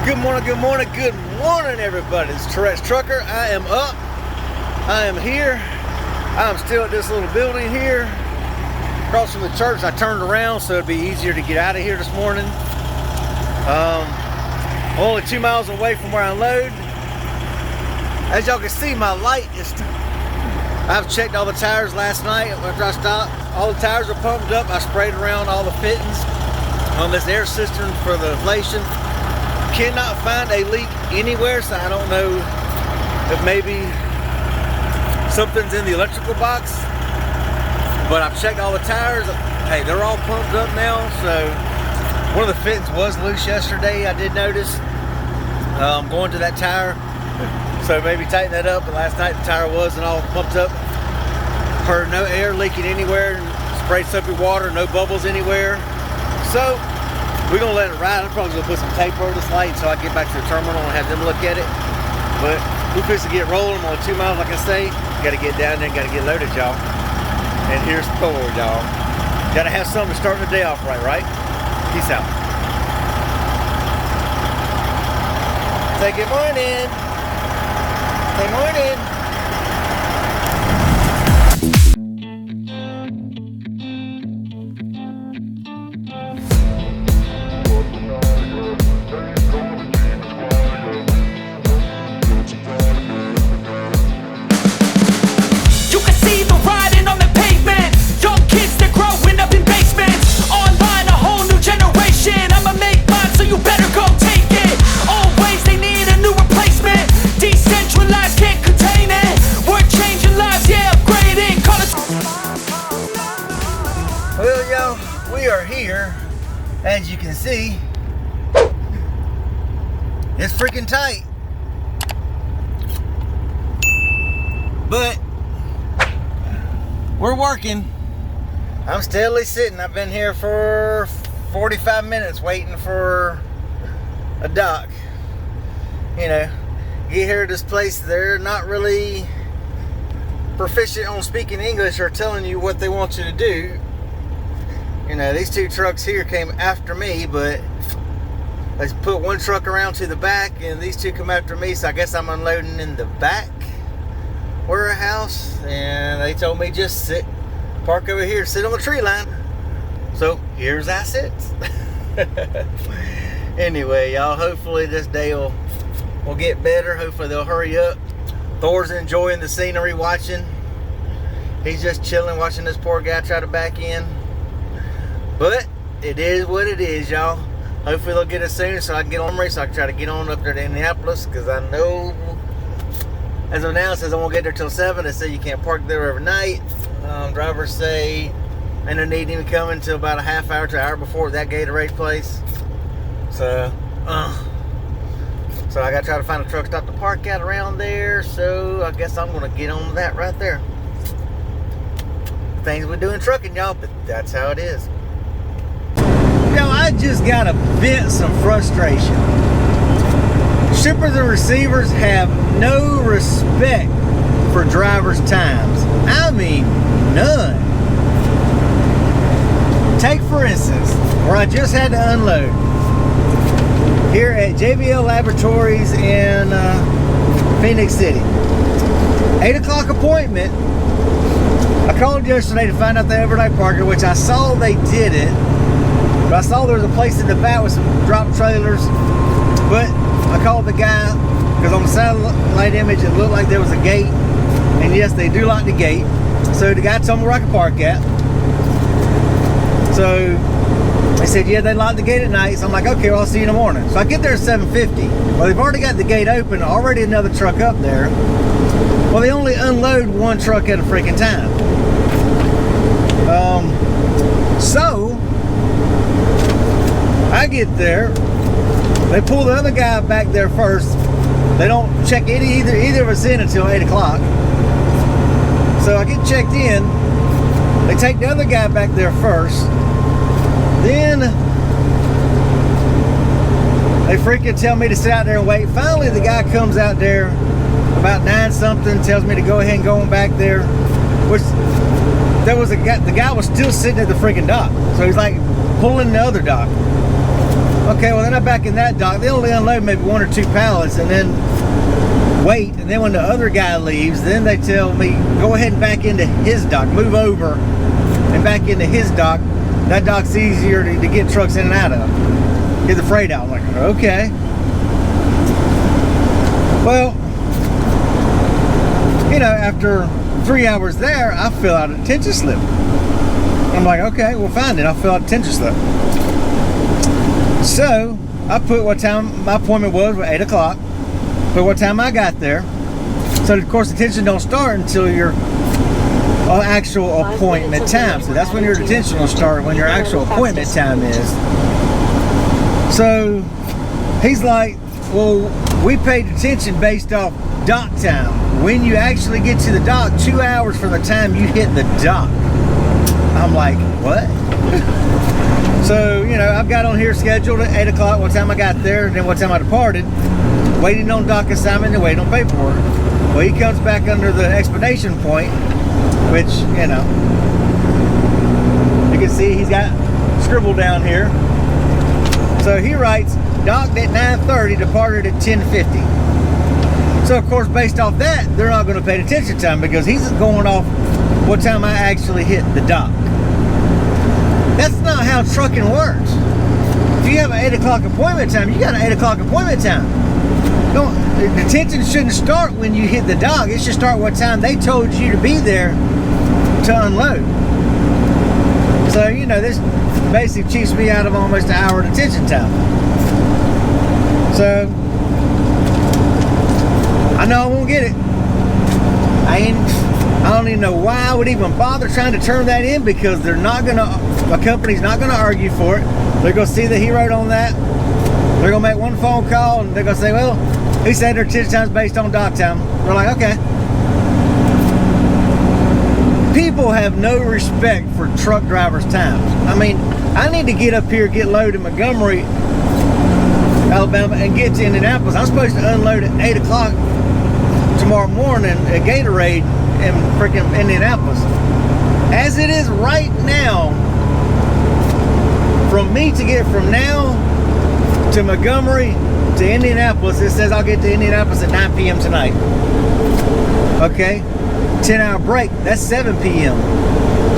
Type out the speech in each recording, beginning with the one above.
Good morning, everybody. It's Tourette's Trucker. I am up. I am here. I'm still at this little building here across from the church. I turned around so it'd be easier to get out of here this morning. Only 2 miles away from where I unload. As y'all can see, my light is... I've checked all the tires last night after I stopped. All the tires are pumped up. I sprayed around all the fittings on this air cistern for the inflation. Cannot find a leak anywhere, so I don't know if maybe something's in the electrical box. But I've checked all the tires. Hey, they're all pumped up now. So one of the fittings was loose yesterday, I did notice. Going to that tire, so maybe tighten that up. But last night the tire wasn't all pumped up. Heard no air leaking anywhere. Sprayed soapy water, no bubbles anywhere. So we're gonna let it ride. I'm probably gonna put some tape over this light until I get back to the terminal and have them look at it. But we're supposed to get rolling. I'm only 2 miles, like I say. Gotta get down there, gotta get loaded, y'all. And here's Thor, y'all. Gotta have something to start the day off right? Peace out. Say good morning. Good morning. We are here, as you can see. It's freaking tight, but we're working. I'm steadily sitting. I've been here for 45 minutes waiting for a dock. You know, get here to this place, they're not really proficient on speaking English or telling you what they want you to do. You know, these two trucks here came after me, but they put one truck around to the back and these two come after me, so I guess I'm unloading in the back warehouse. And they told me just park over here, sit on the tree line. So here's I sit. Anyway, y'all, hopefully this day will get better. Hopefully they'll hurry up. Thor's enjoying the scenery, watching. He's just chilling, watching this poor guy try to back in. But it is what it is, y'all. Hopefully they'll get us soon so I can get on race. So I can try to get on up there to Indianapolis, because I know, as of now, it says I won't get there till 7. They say you can't park there overnight. Drivers say ain't no need to come until about a half hour to an hour before that Gatorade place. So I gotta try to find a truck stop to park at around there. So I guess I'm gonna get on that right there. Things we do in trucking, y'all, but that's how it is. Yo, I just gotta vent some frustration. Shippers and receivers have no respect for drivers' times. I mean, none. Take, for instance, where I just had to unload. Here at JBL Laboratories in Phoenix City. 8 o'clock appointment. I called yesterday to find out the overnight parker, which I saw they did it. But I saw there was a place in the back with some drop trailers. But I called the guy, because on the satellite image it looked like there was a gate. And yes, they do lock the gate. So the guy told me where I could park at. So they said, yeah, they lock the gate at night. So I'm like, okay, well, I'll see you in the morning. So I get there at 7:50. Well, they've already got the gate open, already another truck up there. Well, they only unload one truck at a freaking time. So I get there, they pull the other guy back there first. They don't check either of us in until 8 o'clock. So I get checked in. They take the other guy back there first. Then they freaking tell me to sit out there and wait. Finally, the guy comes out there about 9 something, tells me to go ahead and go on back there. Which there was a guy, the guy was still sitting at the freaking dock. So he's like pulling the other dock. Okay, well then I'm back in that dock. They only unload maybe 1 or 2 pallets and then wait. And then when the other guy leaves, then they tell me, go ahead and back into his dock. Move over and back into his dock. That dock's easier to get trucks in and out of. Get the freight out. I'm like, okay. Well, you know, after 3 hours there, I fill out a detention slip. I'm like, okay, well fine then, I'll fill out a detention slip. So, I put what time my appointment was, 8 o'clock. Put what time I got there. So, of course, detention don't start until your actual appointment time. So, that's when your detention will start, when your actual appointment time is. So, he's like, well, we pay detention based off dock time. When you actually get to the dock, 2 hours from the time you hit the dock. I'm like, what? So, you know, I've got on here scheduled at 8 o'clock, what time I got there, and then what time I departed, waiting on dock assignment and waiting on paperwork. Well, he comes back under the explanation point, which, you know, you can see he's got scribbled down here. So he writes, docked at 9:30, departed at 10:50. So, of course, based off that, they're not going to pay detention time because he's going off what time I actually hit the dock. That's not how trucking works. If you have an 8 o'clock appointment time, you got an 8 o'clock appointment time. The detention shouldn't start when you hit the dock. It should start what time they told you to be there to unload. So, you know, this basically cheats me out of almost an hour detention time. So, I know I won't get it. I don't even know why I would even bother trying to turn that in, because they're not gonna, my company's not gonna argue for it. They're gonna see that he wrote on that. They're gonna make one phone call and they're gonna say, well, he said their detention time's based on dock time. We're like, okay. People have no respect for truck drivers' times. I mean, I need to get up here, get loaded in Montgomery, Alabama, and get to Indianapolis. I'm supposed to unload at 8 o'clock tomorrow morning at Gatorade in freaking Indianapolis. As it is right now, from me to get from now to Montgomery to Indianapolis, it says I'll get to Indianapolis at 9 p.m. tonight. Okay, 10-hour break, that's 7 p.m.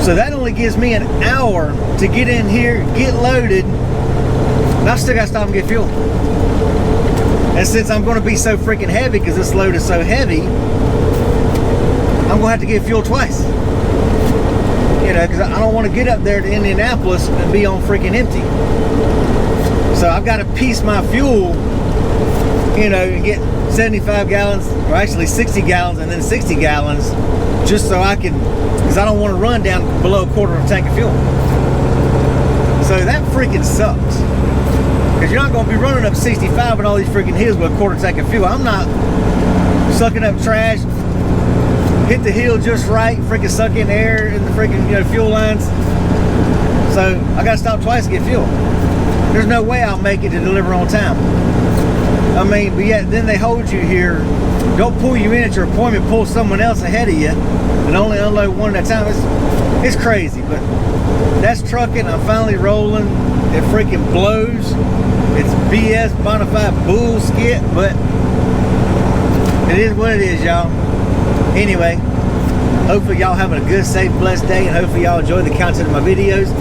So that only gives me an hour to get in here, get loaded, and I've still got to stop and get fuel. And since I'm going to be so freaking heavy, because this load is so heavy, I'm going to have to get fuel twice. You know, because I don't want to get up there to Indianapolis and be on freaking empty. So I've got to piece my fuel, you know, and get 75 gallons, or actually 60 gallons and then 60 gallons, just so I can, because I don't want to run down below a quarter of a tank of fuel. So that freaking sucks. Because you're not going to be running up 65 and all these freaking hills with a quarter tank of fuel. I'm not sucking up trash, hit the hill just right, freaking suck in air in the freaking, you know, fuel lines. So I got to stop twice to get fuel. There's no way I'll make it to deliver on time. I mean, but yet then they hold you here, don't pull you in at your appointment, pull someone else ahead of you, and only unload one at a time. It's crazy, but that's trucking. I'm finally rolling. It freaking blows. It's BS, bonafide bullshit, but it is what it is, y'all. Anyway, hopefully y'all having a good, safe, blessed day, and hopefully y'all enjoy the content of my videos.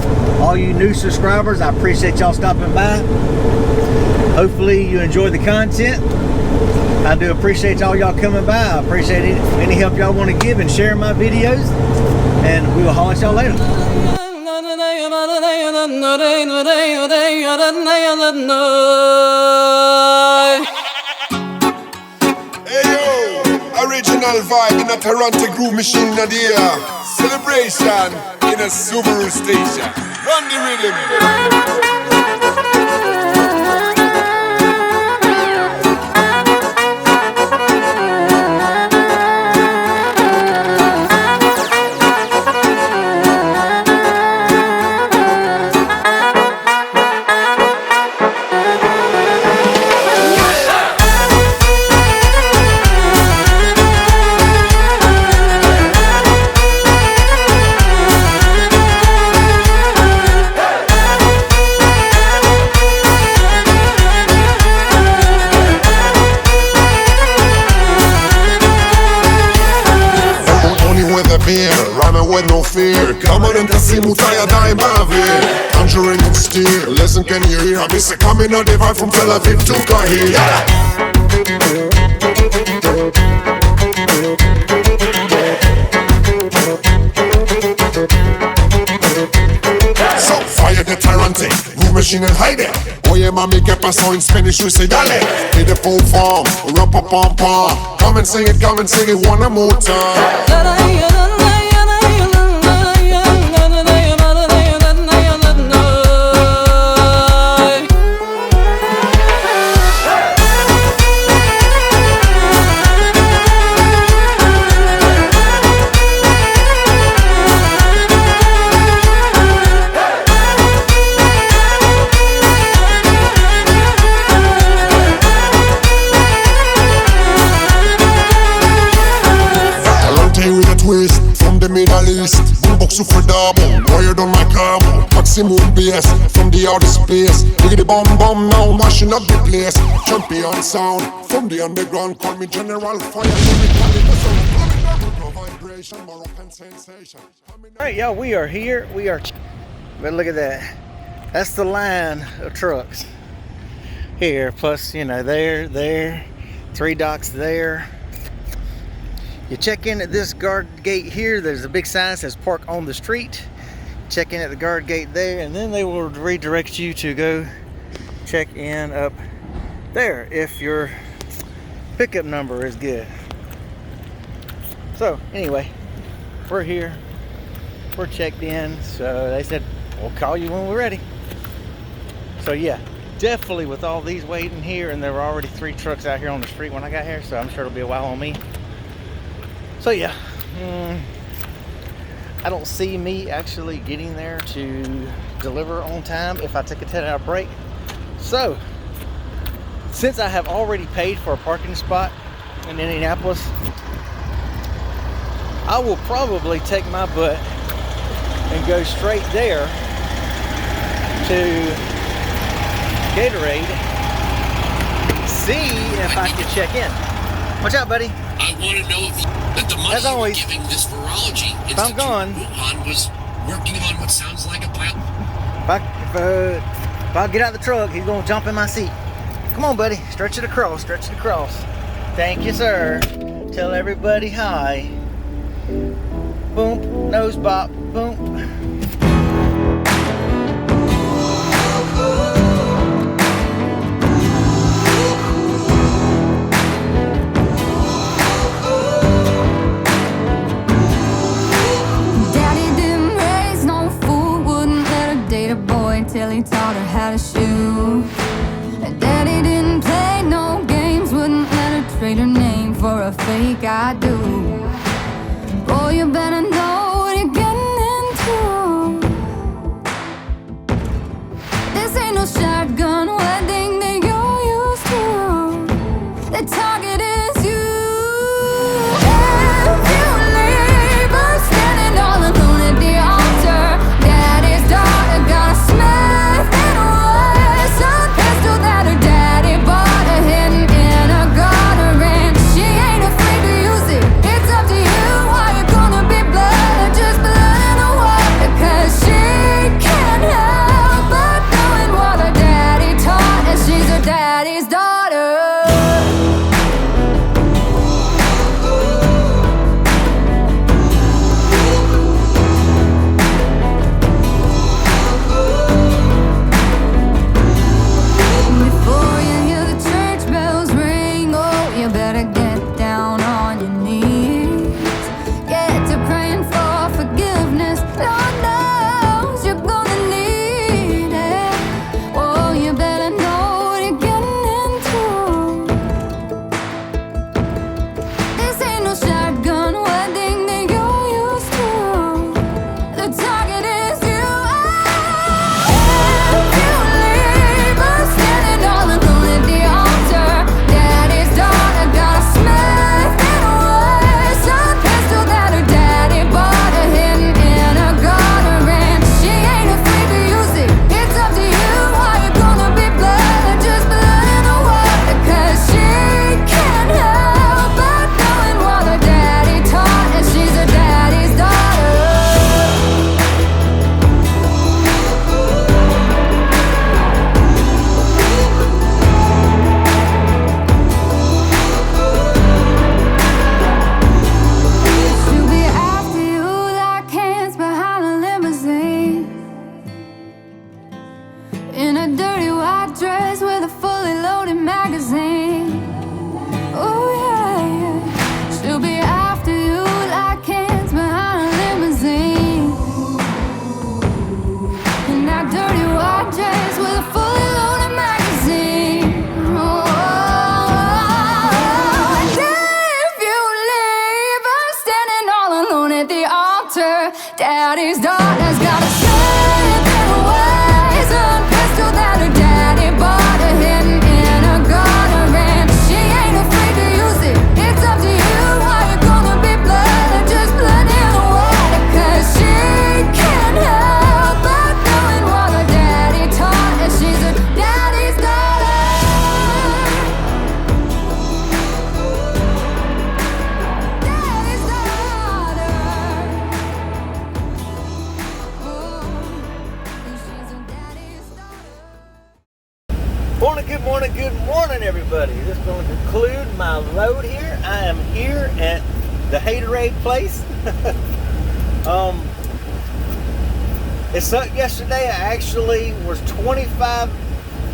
All you new subscribers, I appreciate y'all stopping by. Hopefully you enjoy the content. I do appreciate all y'all coming by. I appreciate any help y'all want to give and share my videos, and we will holler at y'all later. Hey yo, original vibe in a Toronto groove machine in the air. Celebration in a Subaru station. Run the rhythm. with no fear. Come on and see Mutaya die Mavic. Conjuring in steel. Listen, can you hear? I miss it coming on the vibe from Tel Aviv to Kahir. So fire the Tarante, groove machine and hide it. Oye mami, ¿qué pasó? In Spanish we say dale. Hit the full form, rap-a-pom-pom. Come and sing it one more time. From the Middle East, boombox super double, wired on my cable, maximum bass from the outer space. Diggity bomb bomb now, mashing up the place. Champion sound from the underground, call me General Fire. Alright, y'all, we are here. But look at that. That's the line of trucks here. Plus, you know, there, 3 docks there. You check in at this guard gate here. There's a big sign that says park on the street. Check in at the guard gate there, and then they will redirect you to go check in up there if your pickup number is good. So anyway, we're here, we're checked in, so they said we'll call you when we're ready. So yeah, definitely with all these waiting here, and there were already 3 trucks out here on the street when I got here, so I'm sure it'll be a while on me. So yeah, I don't see me actually getting there to deliver on time if I take a 10-hour break. So, since I have already paid for a parking spot in Indianapolis, I will probably take my butt and go straight there to Gatorade, see if I can check in. Watch out, buddy. I want to know if that the money you were giving this virology institute Wuhan was working on what sounds like a pile. If I get out of the truck, he's gonna jump in my seat. Come on, buddy. Stretch it across. Stretch it across. Thank you, sir. Tell everybody hi. Boom. Nose bop. Boom. Till he taught her how to shoot. And Daddy didn't play no games, wouldn't let her trade her name for a fake I do. Boy, you better know what you're getting into. This ain't no shotgun wedding that you're used to. The target is you. If you leave her standing all alone at the altar, Daddy's daughter got a smell. Blood. morning, everybody. Just going to conclude my load here. I am here at the Gatorade place. It sucked yesterday. I actually was 25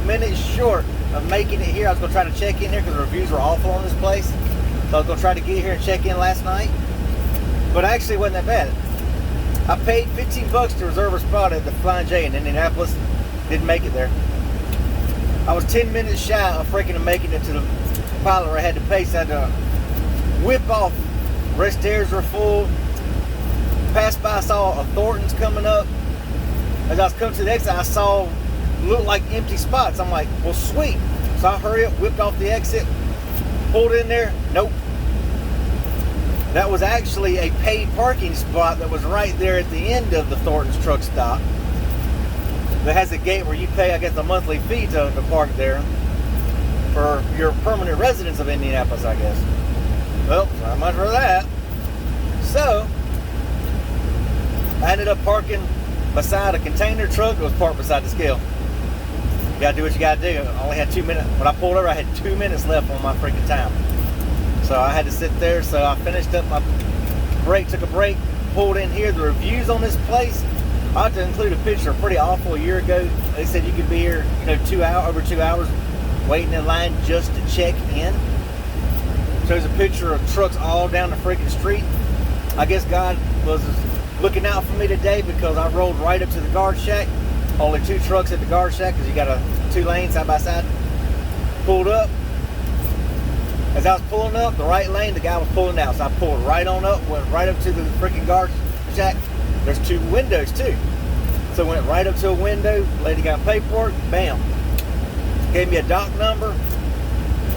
minutes short of making it here. I was going to try to check in here because the reviews were awful on this place. So I was going to try to get here and check in last night. But actually it wasn't that bad. I paid $15 to reserve a spot at the Flying J in Indianapolis. Didn't make it there. I was 10 minutes shy of freaking making it to the pilot where I had to pay, so I had to whip off. Rest areas were full. Passed by, I saw a Thornton's coming up. As I was coming to the exit, I saw looked like empty spots. I'm like, well, sweet. So I hurry up, whipped off the exit, pulled in there. Nope. That was actually a paid parking spot that was right there at the end of the Thornton's truck stop. That has a gate where you pay, I guess, a monthly fee to park there for your permanent residents of Indianapolis, I guess. Well, not much for that. So I ended up parking beside a container truck that was parked beside the scale. You gotta do what you gotta do. I only had 2 minutes. When I pulled over, I had 2 minutes left on my freaking time. So I had to sit there. So I finished up my break, took a break, pulled in here. The reviews on this place, I have to include a picture. Pretty awful. A year ago, they said you could be here, over 2 hours waiting in line just to check in. Shows a picture of trucks all down the freaking street. I guess God was looking out for me today because I rolled right up to the guard shack. Only 2 trucks at the guard shack because you got 2 lanes side by side. Pulled up. As I was pulling up the right lane, the guy was pulling out. So I pulled right on up, went right up to the freaking guard shack. There's 2 windows too. So went right up to a window. Lady got paperwork. Bam. Gave me a dock number.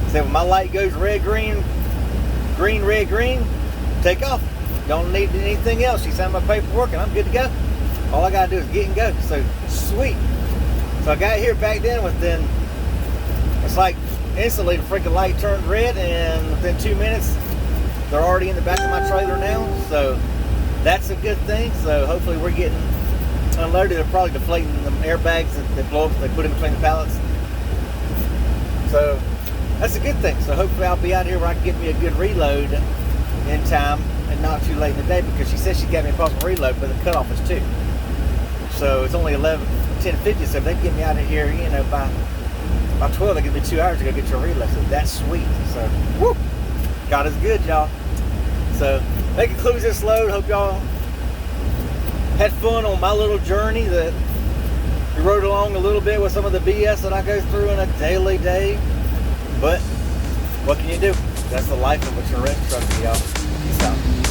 Said when my light goes red, green, green, red, green, take off. Don't need anything else. She signed my paperwork and I'm good to go. All I gotta do is get and go. So sweet. So I got here back then within, it's like instantly the freaking light turned red and within 2 minutes they're already in the back of my trailer now. So that's a good thing. So hopefully we're getting unloaded. They're probably deflating the airbags that they blow up, they put in between the pallets. So that's a good thing. So hopefully I'll be out here where I can get me a good reload in time and not too late in the day, because she said she got me a possible reload, but the cutoff is 2. So it's only 10:50. So if they can get me out of here, by 12, they give me 2 hours to go get your reload. So that's sweet. So whoop, God is good, y'all. So that concludes this load. Hope y'all had fun on my little journey. That we rode along a little bit with some of the BS that I go through in a daily day. But what can you do? That's the life of a terrestrial trucker, y'all. Peace out.